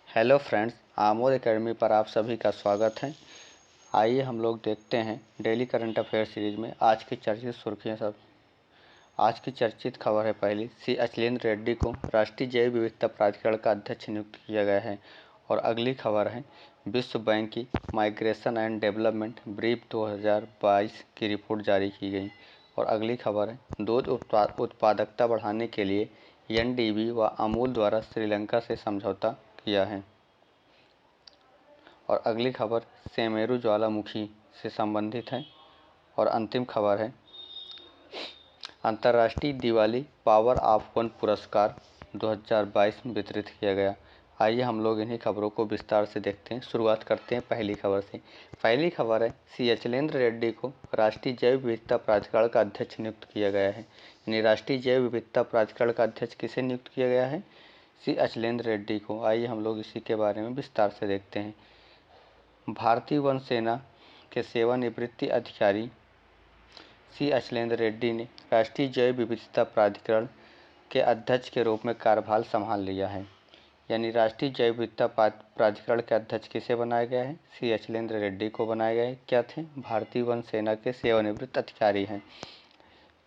Hello friends, Amod academy पर आप सभी का स्वागत है। आइए हम लोग देखते हैं डेली करंट अफेयर सीरीज में आज की चर्चित सुर्खियां सब। आज की चर्चित खबर है पहली, सी अचलेंद्र रेड्डी को राष्ट्रीय जैव विविधता प्राधिकरण का अध्यक्ष नियुक्त किया गया है। और अगली खबर है, विश्व बैंक की माइग्रेशन एंड डेवलपमेंट ब्रीफ 2022 की रिपोर्ट जारी की गई। और अगली खबर है, दूध उत्पादकता बढ़ाने के लिए एनडीबी व अमूल द्वारा श्रीलंका से समझौता किया है। और अगली खबर सेमेरू ज्वालामुखी से संबंधित है। और अंतिम खबर है, अंतर्राष्ट्रीय दिवाली पावर ऑफ वन पुरस्कार 2022 में वितरित किया गया। आइए हम लोग इन्हीं खबरों को विस्तार से देखते हैं। शुरुआत करते हैं पहली खबर से। पहली खबर है, सी अचलेंद्र रेड्डी को राष्ट्रीय जैव विविधता प्राधिकरण का अध्यक्ष नियुक्त किया गया है। यानी राष्ट्रीय जैव विविधता प्राधिकरण का अध्यक्ष किसे नियुक्त किया गया है? सी अचलेंद्र रेड्डी को। आइए हम लोग इसी के बारे में विस्तार से देखते हैं। भारतीय वन सेना के सेवानिवृत्त अधिकारी सी अचलेंद्र रेड्डी ने राष्ट्रीय जैव विविधता प्राधिकरण के अध्यक्ष के रूप में कार्यभार संभाल लिया है। यानी राष्ट्रीय जैव विविधता प्राधिकरण के अध्यक्ष किसे बनाया गया है? सी अचलेंद्र रेड्डी को बनाया गया है। क्या थे? भारतीय वन सेना के सेवानिवृत्त अधिकारी हैं।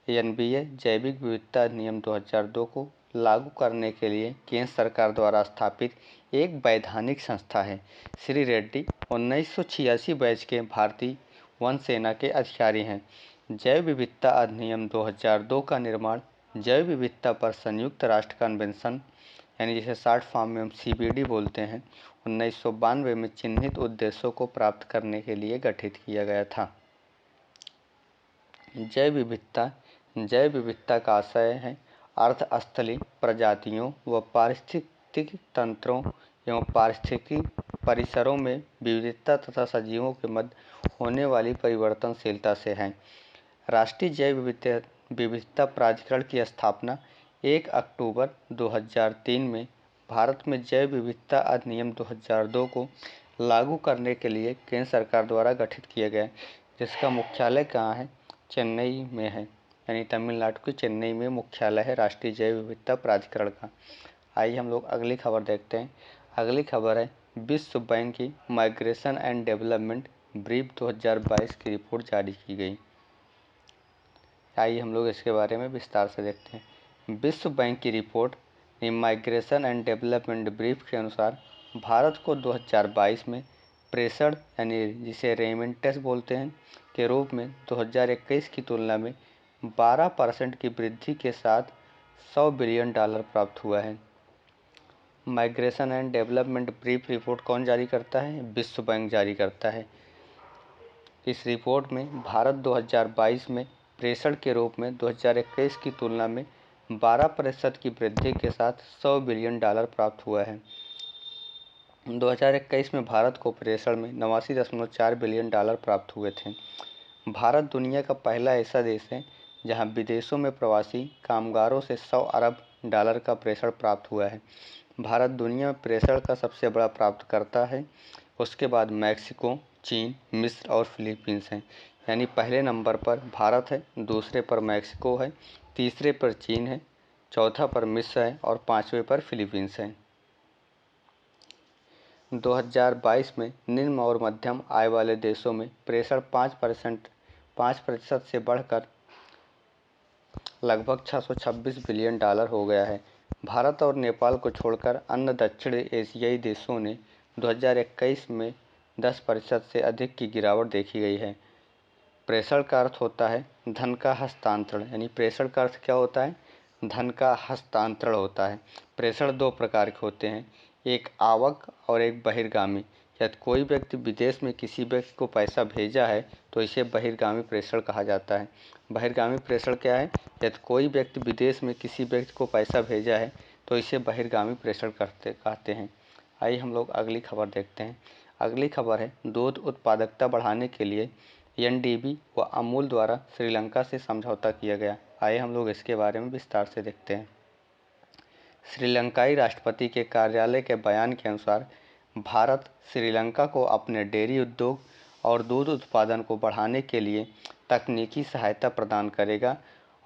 एनबीए जैविक विविधता अधिनियम 2002 को लागू करने के लिए केंद्र सरकार द्वारा स्थापित एक वैधानिक संस्था है। श्री रेड्डी 1986 बैच के भारतीय वन सेना के अधिकारी हैं। जैव विविधता अधिनियम 2002 का निर्माण जैव विविधता पर संयुक्त राष्ट्र कन्वेंशन, यानी जिसे शॉर्ट फॉर्म में हम सीबीडी बोलते हैं, 1992 में चिन्हित उद्देश्यों को प्राप्त करने के लिए गठित किया गया था। जैव विविधता का आशय है अर्धस्थलीय प्रजातियों व पारिस्थितिक तंत्रों एवं पारिस्थितिकी परिसरों में विविधता तथा सजीवों के मध्य होने वाली परिवर्तनशीलता से है। राष्ट्रीय जैव विविधता प्राधिकरण की स्थापना 1 अक्टूबर 2003 में भारत में जैव विविधता अधिनियम 2002 को लागू करने के लिए केंद्र सरकार द्वारा गठित किया गया, जिसका मुख्यालय कहाँ है? चेन्नई में है। यानी तमिलनाडु के चेन्नई में मुख्यालय है राष्ट्रीय जैव विविधता प्राधिकरण का। आइए हम लोग अगली खबर देखते हैं। अगली खबर है, विश्व बैंक की माइग्रेशन एंड डेवलपमेंट ब्रीफ 2022 की रिपोर्ट जारी की गई। आइए हम लोग इसके बारे में विस्तार से देखते हैं। विश्व बैंक की report migration and development brief के अनुसार भारत को 2022 में प्रेषण, यानी जिसे रेमिटेंस बोलते हैं, के रूप में 2021 की तुलना में 12% की वृद्धि के साथ $100 बिलियन प्राप्त हुआ है। Migration and development brief report कौन जारी करता है? विश्व बैंक जारी करता है। इस रिपोर्ट में भारत 2022 में प्रेषण के रूप में 2021 की तुलना में 12% की वृद्धि के साथ $100 बिलियन प्राप्त हुआ है। 2021 में भारत को प्रेषण में 89.4 बिलियन प्राप्त हुए थे। भारत दुनिया का पहला ऐसा देश है जहां विदेशों में प्रवासी कामगारों से $100 अरब का प्रेषण प्राप्त हुआ है। भारत दुनिया में प्रेषण का सबसे बड़ा प्राप्तकर्ता है। उसके बाद मैक्सिको, चीन, मिस्र और फिलीपींस हैं। यानी पहले नंबर पर भारत है, दूसरे पर मैक्सिको है, तीसरे पर चीन है, चौथा पर मिस्र है और पाँचवें पर फिलीपींस है। 2022 में निम्न और मध्यम आय वाले देशों में प्रेषण 5% से बढ़कर लगभग $626 बिलियन हो गया है। भारत और नेपाल को छोड़कर अन्य दक्षिण एशियाई देशों ने 2021 में 10% से अधिक की गिरावट देखी गई है। प्रेषण का अर्थ होता है धन का हस्तांतरण, यानी प्रेषण का अर्थ क्या होता है? धन का हस्तांतरण होता है। प्रेषण दो प्रकार के होते हैं, एक आवक और एक बहिर्गामी। यदि कोई व्यक्ति विदेश में किसी व्यक्ति को पैसा भेजा है तो इसे बहिर्गामी प्रेषण कहा जाता है। बहिर्गामी प्रेषण क्या है? यदि कोई व्यक्ति विदेश में किसी व्यक्ति को पैसा भेजा है तो इसे बहिर्गामी प्रेषण कहते हैं। आइए हम लोग अगली खबर देखते हैं। अगली खबर है, दूध उत्पादकता बढ़ाने के लिए एनडीबी व अमूल द्वारा श्रीलंका से समझौता किया गया। आइए हम लोग इसके बारे में विस्तार से देखते हैं। श्रीलंकाई राष्ट्रपति के कार्यालय के बयान के अनुसार भारत श्रीलंका को अपने डेयरी उद्योग और दूध उत्पादन को बढ़ाने के लिए तकनीकी सहायता प्रदान करेगा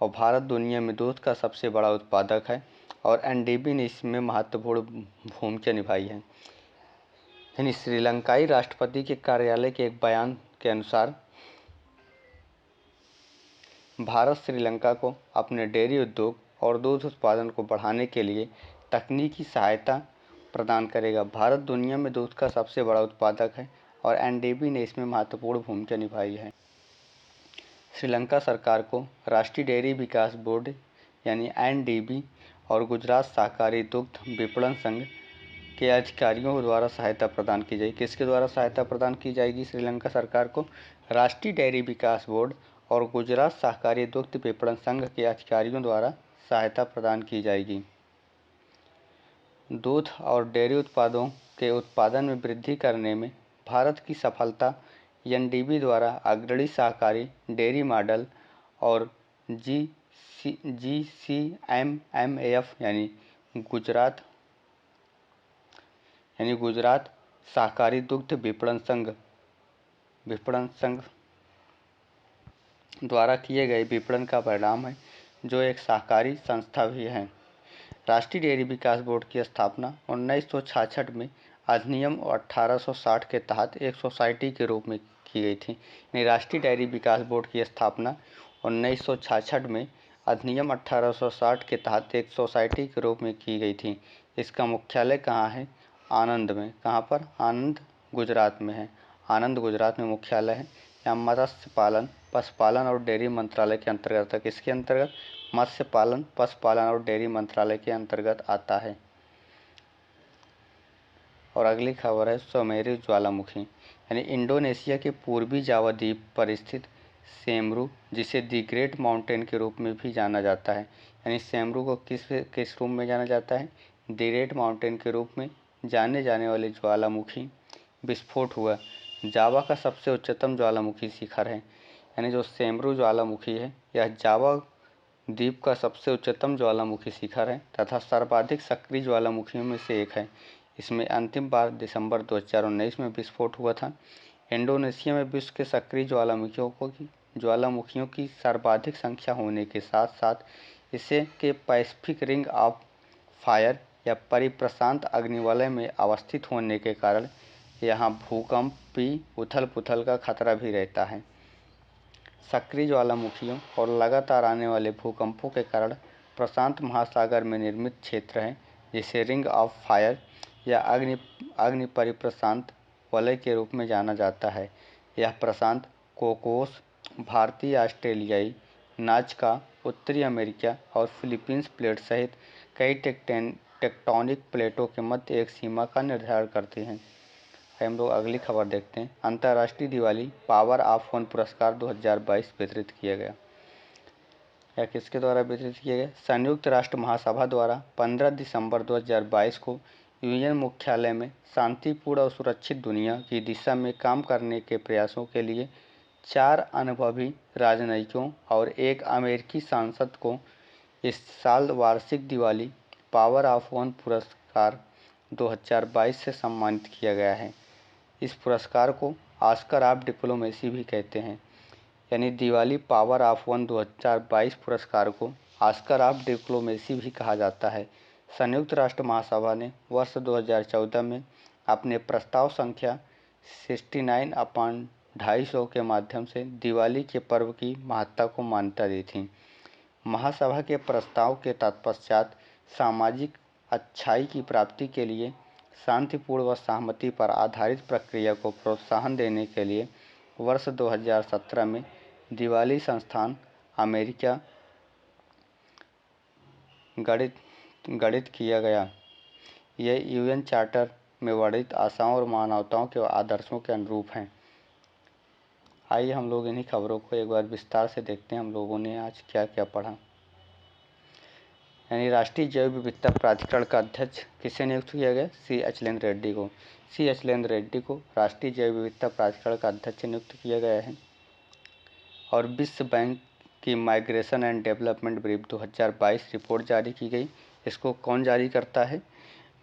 और भारत दुनिया में दूध का सबसे बड़ा उत्पादक है और एनडीबी ने इसमें महत्वपूर्ण भूमिका निभाई है। यानी श्रीलंकाई राष्ट्रपति के कार्यालय के एक बयान के अनुसार भारत श्रीलंका को अपने डेयरी उद्योग और दूध उत्पादन को बढ़ाने के लिए तकनीकी सहायता प्रदान करेगा। भारत दुनिया में दूध का सबसे बड़ा उत्पादक है और एनडीबी ने इसमें महत्वपूर्ण भूमिका निभाई है। श्रीलंका सरकार को राष्ट्रीय डेयरी विकास बोर्ड यानी एनडीबी और गुजरात सहकारी दुग्ध विपणन संघ के अधिकारियों द्वारा सहायता प्रदान की जाएगी। किसके द्वारा सहायता प्रदान की जाएगी श्रीलंका सरकार को? राष्ट्रीय डेयरी विकास बोर्ड और गुजरात सहकारी दुग्ध विपणन संघ के अधिकारियों द्वारा सहायता प्रदान की जाएगी। दूध और डेयरी उत्पादों के उत्पादन में वृद्धि करने में भारत की सफलता एनडीबी द्वारा अग्रणी सहकारी डेयरी मॉडल और जीसीएमएमएफ यानी गुजरात सहकारी दुग्ध विपणन संघ द्वारा किए गए विपणन का परिणाम है, जो एक सहकारी संस्था भी है। राष्ट्रीय डेयरी विकास बोर्ड की स्थापना 1966 में अधिनियम 1860 के तहत एक सोसाइटी के रूप में की गई थी। यानी राष्ट्रीय डेयरी विकास बोर्ड की स्थापना 1966 में अधिनियम 1860 के तहत एक सोसाइटी के रूप में की गई थी। इसका मुख्यालय कहाँ है? आनंद में। कहाँ पर? आनंद गुजरात में है। आनंद गुजरात में मुख्यालय है। यहाँ मत्स्य पालन, पशुपालन और डेयरी मंत्रालय के अंतर्गत है। किसके अंतर्गत? मत्स्य पालन, पशुपालन और डेयरी मंत्रालय के अंतर्गत आता है। और अगली खबर है सुमेरु ज्वालामुखी यानी इंडोनेशिया के पूर्वी जावा द्वीप पर स्थित सेमरू, जिसे दी ग्रेट माउंटेन के रूप में भी जाना जाता है। यानी सेमरू को किस रूप में जाना जाता है? दी ग्रेट माउंटेन के रूप में जाने जाने वाले ज्वालामुखी विस्फोट हुआ जावा का सबसे उच्चतम ज्वालामुखी शिखर है। यानी जो सेमरू ज्वालामुखी है यह जावा द्वीप का सबसे उच्चतम ज्वालामुखी शिखर है तथा सर्वाधिक सक्रिय ज्वालामुखियों में से एक है। इसमें अंतिम बार दिसंबर 2019 में विस्फोट हुआ था। इंडोनेशिया में विश्व के सक्रिय ज्वालामुखियों की सर्वाधिक संख्या होने के साथ साथ इसे के पैसिफिक रिंग ऑफ फायर या परिप्रशांत अग्निवलय में अवस्थित होने के कारण यहाँ भूकंपीय उथल-पुथल का खतरा भी रहता है। सक्रिय ज्वालामुखियों और लगातार आने वाले भूकंपों के कारण प्रशांत महासागर में निर्मित क्षेत्र है, जिसे रिंग ऑफ फायर या अग्नि परिप्रशांत वलय के रूप में जाना जाता है। यह प्रशांत कोकोस, भारतीय ऑस्ट्रेलियाई, नाजका, उत्तरी अमेरिका और फिलीपींस प्लेट सहित कई टेक्टोनिक प्लेटों के मध्य एक सीमा का निर्धारण करते हैं। हम लोग अगली खबर देखते हैं। अंतर्राष्ट्रीय दिवाली पावर ऑफ वन पुरस्कार 2022 वितरित किया गया। यह किसके द्वारा वितरित किया गया? संयुक्त राष्ट्र महासभा द्वारा 15 दिसंबर 2022 को यूएन मुख्यालय में शांतिपूर्ण और सुरक्षित दुनिया की दिशा में काम करने के प्रयासों के लिए 4 अनुभवी राजनयिकों और एक अमेरिकी सांसद को इस साल वार्षिक दिवाली पावर ऑफ वन पुरस्कार 2022 से सम्मानित किया गया है। इस पुरस्कार को ऑस्कर ऑफ डिप्लोमेसी भी कहते हैं। यानी दिवाली पावर ऑफ वन 2022 पुरस्कार को ऑस्कर ऑफ डिप्लोमेसी भी कहा जाता है। संयुक्त राष्ट्र महासभा ने वर्ष 2014 में अपने प्रस्ताव संख्या 69/250 के माध्यम से दिवाली के पर्व की महत्ता को मान्यता दी थी। महासभा के प्रस्ताव के तत्पश्चात सामाजिक अच्छाई की प्राप्ति के लिए शांतिपूर्ण व सहमति पर आधारित प्रक्रिया को प्रोत्साहन देने के लिए वर्ष 2017 में दिवाली संस्थान अमेरिका गठित किया गया। यह यूएन चार्टर में वर्णित आशाओं और मानवताओं के आदर्शों के अनुरूप हैं। आइए हम लोग इन्हीं खबरों को एक बार विस्तार से देखते हैं। हम लोगों ने आज क्या क्या पढ़ा। यानी राष्ट्रीय जैव विविधता प्राधिकरण का अध्यक्ष किसे नियुक्त किया गया? सी अचलेंद्र रेड्डी को। सी अचलेंद्र रेड्डी को राष्ट्रीय जैव विविधता प्राधिकरण का अध्यक्ष नियुक्त किया गया है। और विश्व बैंक की migration and development brief 2022 report जारी की गई। इसको कौन जारी करता है?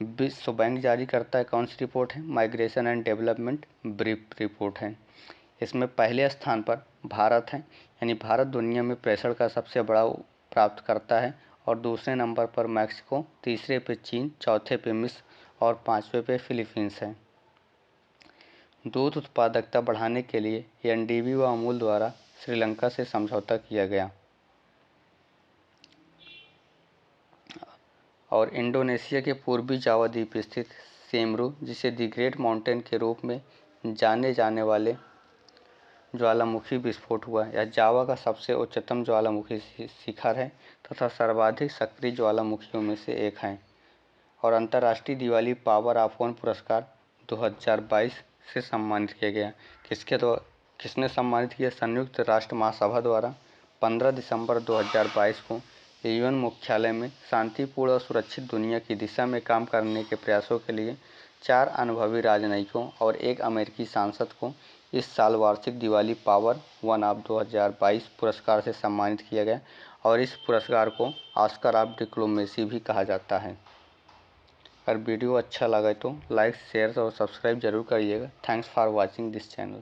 विश्व बैंक जारी करता है। कौन सी रिपोर्ट है? Migration and development brief report है। इसमें पहले स्थान पर भारत है। यानी भारत दुनिया में प्रेषण का सबसे बड़ा प्राप्त करता है। और दूसरे नंबर पर मैक्सिको, तीसरे पे चीन, चौथे पे मिस्र और 5वें पे फिलीपींस है। दूध उत्पादकता बढ़ाने के लिए एनडीबी व अमूल द्वारा श्रीलंका से समझौता किया गया। और इंडोनेशिया के पूर्वी जावा द्वीप स्थित सेमरू, जिसे दी ग्रेट माउंटेन के रूप में जाने जाने वाले ज्वालामुखी विस्फोट हुआ। यह जावा का सबसे उच्चतम ज्वालामुखी शिखर है तथा सर्वाधिक सक्रिय ज्वालामुखियों में से एक है। और अंतर्राष्ट्रीय दिवाली पावर ऑफ वन पुरस्कार 2022 से सम्मानित किया गया। किसने सम्मानित किया? संयुक्त राष्ट्र महासभा द्वारा 15 दिसंबर 2022 को यूएन मुख्यालय में शांतिपूर्ण और सुरक्षित दुनिया की दिशा में काम करने के प्रयासों के लिए 4 अनुभवी राजनयिकों और 1 अमेरिकी सांसद को इस साल वार्षिक दिवाली पावर वन ऑफ 2022 पुरस्कार से सम्मानित किया गया। और इस पुरस्कार को ऑस्कर ऑफ डिप्लोमेसी भी कहा जाता है। अगर वीडियो अच्छा लगा तो लाइक, शेयर और सब्सक्राइब जरूर करिएगा। Thanks for watching this channel.